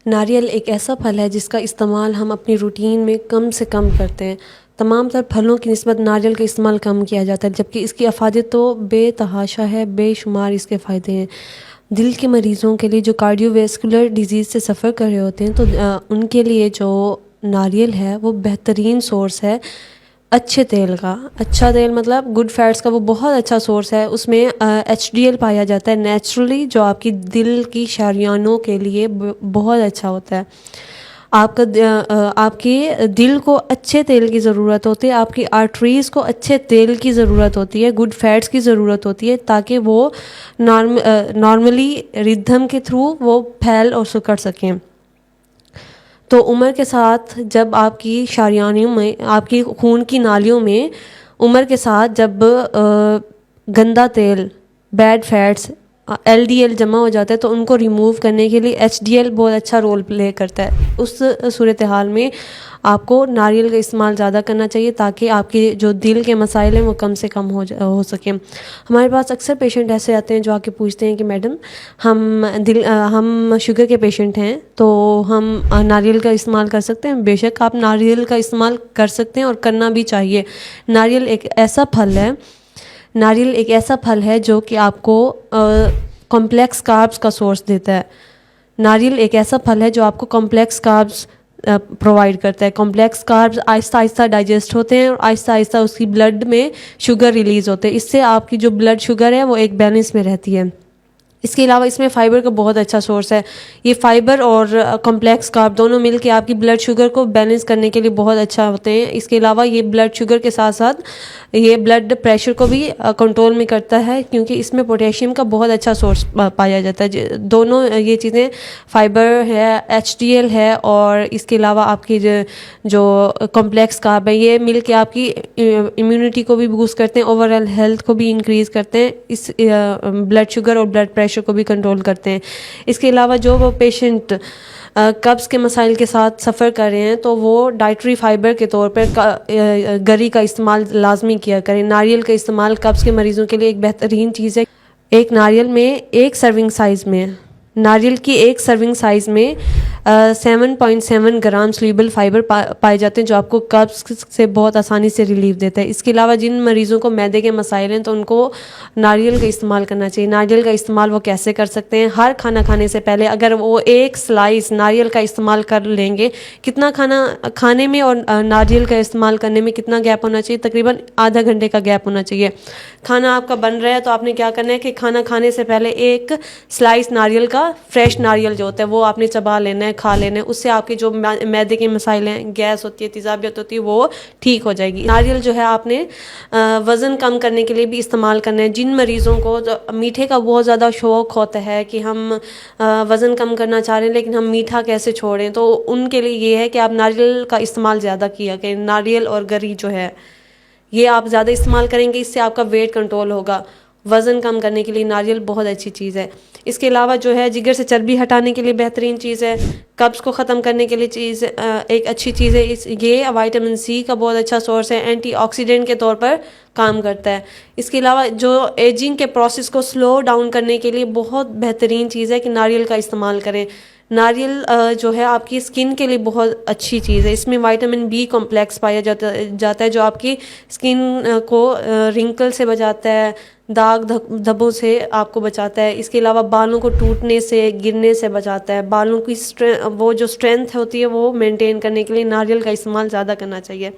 नारियल एक ऐसा फल है जिसका इस्तेमाल हम अपनी रूटीन में कम से कम करते हैं। तमाम तर फलों की निस्बत नारियल का इस्तेमाल कम किया जाता है, जबकि इसकी अफादियत तो बेतहाशा है, बेशुमार इसके फ़ायदे हैं। दिल के मरीज़ों के लिए जो कार्डियोवैस्कुलर डिजीज़ से सफ़र कर रहे होते हैं, तो उनके लिए जो नारियल है वो बेहतरीन सोर्स है अच्छे तेल का। अच्छा तेल मतलब गुड फैट्स का, वो बहुत अच्छा सोर्स है। उसमें HDL पाया जाता है नेचुरली, जो आपकी दिल की शरियानों के लिए बहुत अच्छा होता है। आपके दिल को अच्छे तेल की ज़रूरत होती है, आपकी आर्टरीज़ को अच्छे तेल की ज़रूरत होती है, गुड फैट्स की ज़रूरत होती है, ताकि वो नॉर्मली रिदम के थ्रू वो फैल और सिकुड़ सकें। तो उम्र के साथ जब आपकी शरियानियों में, आपकी खून की नालियों में उम्र के साथ जब गंदा तेल, बैड फैट्स, LDL जमा हो जाता है, तो उनको रिमूव करने के लिए HDL बहुत अच्छा रोल प्ले करता है। उस सूरत हाल में आपको नारियल का इस्तेमाल ज़्यादा करना चाहिए, ताकि आपके जो दिल के मसाइल हैं वो कम से कम हो सकें। हमारे पास अक्सर पेशेंट ऐसे आते हैं जो आके पूछते हैं कि मैडम हम शुगर के पेशेंट हैं, तो हम नारियल का इस्तेमाल कर सकते हैं। बेशक आप नारियल का इस्तेमाल कर सकते हैं और करना भी चाहिए। नारियल एक ऐसा फल है नारियल एक ऐसा फल है जो कि आपको कॉम्प्लेक्स कार्ब्स का सोर्स देता है। नारियल एक ऐसा फल है जो आपको कॉम्प्लेक्स कार्ब्स प्रोवाइड करता है। Complex carbs Aahista Aahista digest होते हैं और आहिस्ता आहिस्ता उसकी ब्लड में शुगर रिलीज़ होते हैं। इससे आपकी जो ब्लड शुगर है वो एक बैलेंस में रहती है। इसके अलावा इसमें फ़ाइबर का बहुत अच्छा सोर्स है। ये फ़ाइबर और कॉम्प्लेक्स कार्ब दोनों मिलके आपकी ब्लड शुगर को बैलेंस करने के लिए बहुत अच्छा होते हैं। इसके अलावा ये ब्लड शुगर के साथ साथ ये ब्लड प्रेशर को भी कंट्रोल में करता है, क्योंकि इसमें पोटेशियम का बहुत अच्छा सोर्स पाया जाता है। दोनों ये चीज़ें, फ़ाइबर है, HDL है, और इसके अलावा आपकी जो कॉम्प्लेक्स कार्ब है, ये मिल के आपकी इम्यूनिटी को भी बूस्ट करते हैं, ओवरऑल हेल्थ को भी इंक्रीज़ करते हैं, इस ब्लड शुगर और ब्लड प्रेशर को भी कंट्रोल करते हैं। इसके अलावा जो वो पेशेंट कब्ज़ के मसाइल के साथ सफ़र कर रहे हैं, तो वो डाइटरी फ़ाइबर के तौर पर गरी का इस्तेमाल लाजमी किया करें। नारियल का इस्तेमाल कब्ज़ के मरीज़ों के लिए एक बेहतरीन चीज़ है। एक नारियल में एक सर्विंग साइज़ में नारियल की एक सर्विंग साइज़ में 7.7 ग्राम सोल्यूबल फाइबर पाए जाते हैं, जो आपको कब्ज़ से बहुत आसानी से रिलीफ देता है। इसके अलावा जिन मरीज़ों को मैदे के मसाइल हैं, तो उनको नारियल का इस्तेमाल करना चाहिए। नारियल का इस्तेमाल वो कैसे कर सकते हैं? हर खाना खाने से पहले अगर वो एक स्लाइस नारियल का इस्तेमाल कर लेंगे, कितना खाना खाने में और नारियल का इस्तेमाल करने में कितना गैप होना चाहिए? तकरीबन आधा घंटे का गैप होना चाहिए। खाना आपका बन रहा है, तो आपने क्या करना है कि खाना खाने से पहले एक स्लाइस नारियल का, फ्रेश नारियल जो होता है, वो आपने चबा लेना है, खा लेना है। उससे आपके जो मैदे के मसाइल हैं, गैस होती है, तेज़ाबियत होती है, वो ठीक हो जाएगी। नारियल जो है आपने वज़न कम करने के लिए भी इस्तेमाल करना है। जिन मरीज़ों को मीठे का बहुत ज़्यादा शौक़ होता है कि हम वज़न कम करना चाह रहे हैं लेकिन हम मीठा कैसे छोड़ें, तो उनके लिए ये है कि आप नारियल का इस्तेमाल ज़्यादा किया करें। नारियल और गरी जो है, ये आप ज़्यादा इस्तेमाल करेंगे, इससे आपका वेट कंट्रोल होगा। वज़न कम करने के लिए नारियल बहुत अच्छी चीज़ है। इसके अलावा जो है जिगर से चर्बी हटाने के लिए बेहतरीन चीज़ है। कब्ज़ को ख़त्म करने के लिए एक अच्छी चीज़ है। ये विटामिन C का बहुत अच्छा सोर्स है, एंटीऑक्सीडेंट के तौर पर काम करता है। इसके अलावा जो एजिंग के प्रोसेस को स्लो डाउन करने के लिए बहुत बेहतरीन चीज़ है कि नारियल का इस्तेमाल करें। नारियल जो है आपकी स्किन के लिए बहुत अच्छी चीज़ है। इसमें विटामिन B कॉम्प्लेक्स पाया जाता है, जो आपकी स्किन को रिंकल से बचाता है, दाग धब्बों से आपको बचाता है। इसके अलावा बालों को टूटने से, गिरने से बचाता है। बालों की वो जो स्ट्रेंथ होती है वो मेंटेन करने के लिए नारियल का इस्तेमाल ज़्यादा करना चाहिए।